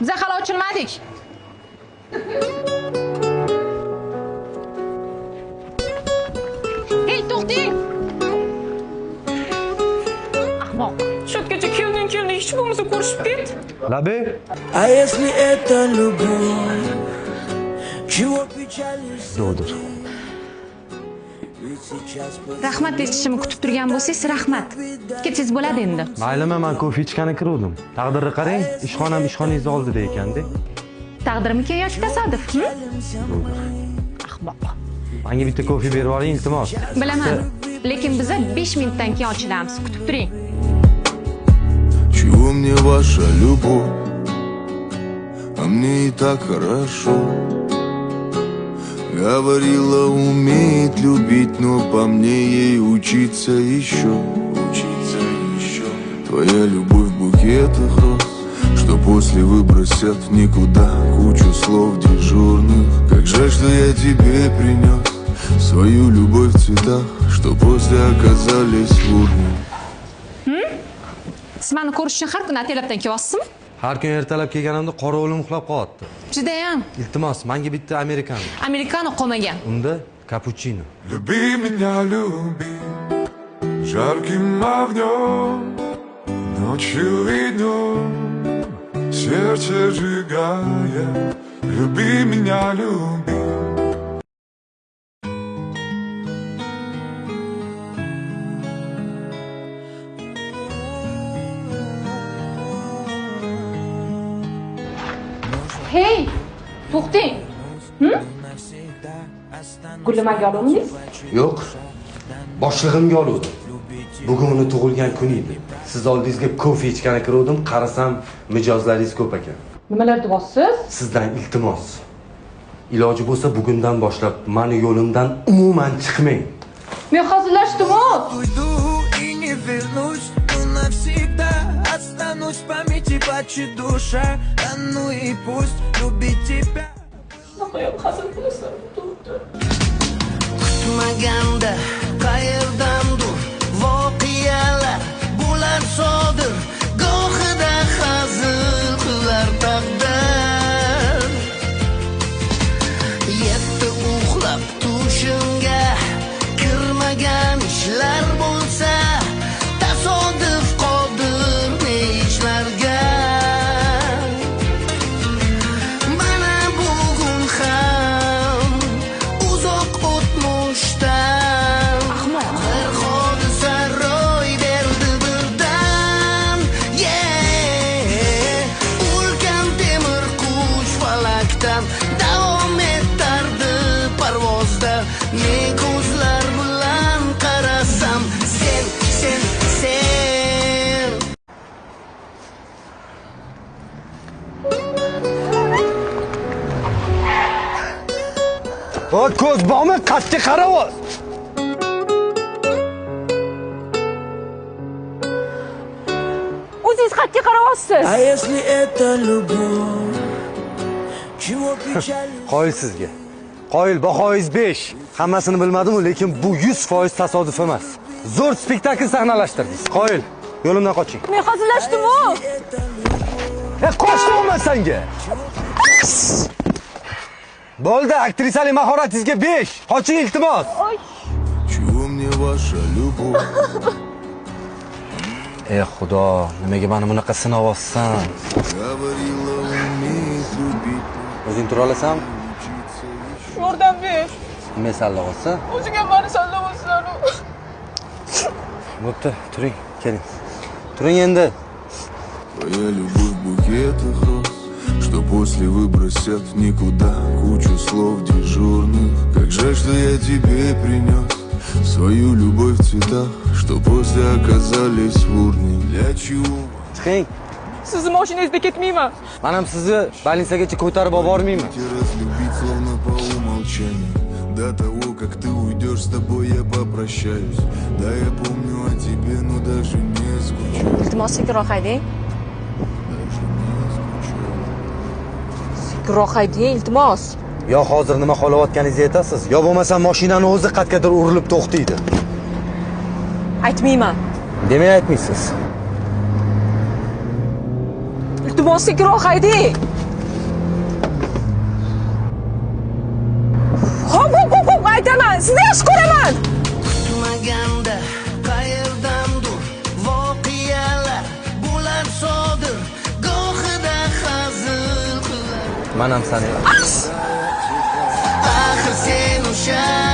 Biza hali ochilmadik. Hey, to'xting. Ahmoq. Shotgacha kelding, hech bo'lmasa ko'rishib ket. Labi? А если это любовь, чего печалишься? Yo'qdir. Rahmat aytishimni kutib turgan bo'lsangiz, rahmat. Ketsangiz bo'ladi endi. Maylimi, men kofe ichgani kiruvdim. Taqdirni qarang, ishxonam ishxonangiz oldida ekanda. Taqdirmiki yoki tasodif? Ahmoq. Menga bitta kofe berib yuboring, iltimos. Bilaman, lekin biza 5 minutdan keyin ochilamiz. Kutib turing. Чего мне ваша любовь? А мне и так хорошо. Говорила, умеет любить, но по мне ей учиться еще. Твоя любовь в букетах роз, что после выбросят в никуда кучу слов дежурных. Как жаль, что я тебе принес свою любовь в цветах, что после оказались в урне. Siz meni ko'rish uchun har kuni ertalabdan kelyapsizmi? Har kun ertalab kelganimda qora o'lim uxlab qolyapti. Judayam. Iltimos, menga bitta amerikano. Amerikano qolmagan. Unda kapuchino. Люби меня, люби жарким огнем, ночью и днем, сердце сжигая. Люби меня, люби. Hey, to'xting. Gulimaga oluvdingiz? Yo'q. Boshlig'imga oluvdim. Bugun uni tug'ilgan kuni edi. Siz oldingizga kofe ichgani kiruvdim, qarasam mijozlaringiz ko'p ekan. Nimalar deyapsiz? Sizdan iltimos. Iloji bo'lsa bugundan boshlab meni yo'limdan umuman chiqmang. Men hazillashdim-ku. Уйду и не вернусь, но навсегда останусь в памяти плачет душа. А ну и пусть любить тебя. Kutmaganda qayerdandir voqealar bular sodir, gohida hazil qilar taqdir. Yetti uxlab tushimga kirmagan ishlar bo'lsa, tasodif qodir ne ishlarga. Mana bugun ham uzoq o'tmishdan bir hodisa ro'y berdi birdan. Ulkan temir qush falakdan davom etardi parvozda. Men ko'zlar bilan qarasam, sen. O ko'z bormi? Qattiq qaravoz. O'zingiz qattiq qarayapsiz. А если это любовь, чего печалишься? Qoyil sizga. Qoyil, bahoyingiz 5. Hammasini bilmadim, lekin bu 100% tasodif emas. Zo'r spektakl sahnalashtirdingiz. Qoyil, yo'limdan qoching. Men hazillashdim-ku. Qochdim senga. Bo'ldi, aktrisalik mahoratingizga 5. Qoching iltimos. Чего мне ваша любовь? Xudo, nimaga meni bunaqa sinayapsan? Говорила, умеет любить. O'zing tura olasanmi? Yordam ber. Nima salla olsa? O'zing ham meni sallamaysan. Bo'pti, turing, keling. Turing endi. Твоя любовь в букетах роз, что после выбросят в никуда кучу слов дежурных. Как жаль, что я тебе принес свою любовь в цветах, что после оказались в урне. Для чего? Chiqing. Sizni mashinangizda ketmayman. Men ham sizni больницagacha ko'tarib olib bormayman. Разлюбить словно по умолчанию. До того, как ты уйдешь, с тобой я попрощаюсь. Да, я помню о тебе, но даже не скучаю. Iltimos sekinroq haydang. Sekinroq haydang, iltimos. Yo hozir nima xohlayotganingizni aytasiz, yo bo'lmasa mashinani o'zi qatqadir urilib to'xtaydi. Aytmayman. Demak aytmaysiz. iltimoslikroq haydang. Hop, aytaman, sizni yaxshi ko'raman. Kutmaganda qayerdandir voqealar bo'lar sodir, gohida hazil qilar. Men ham seni Axir sen o'sha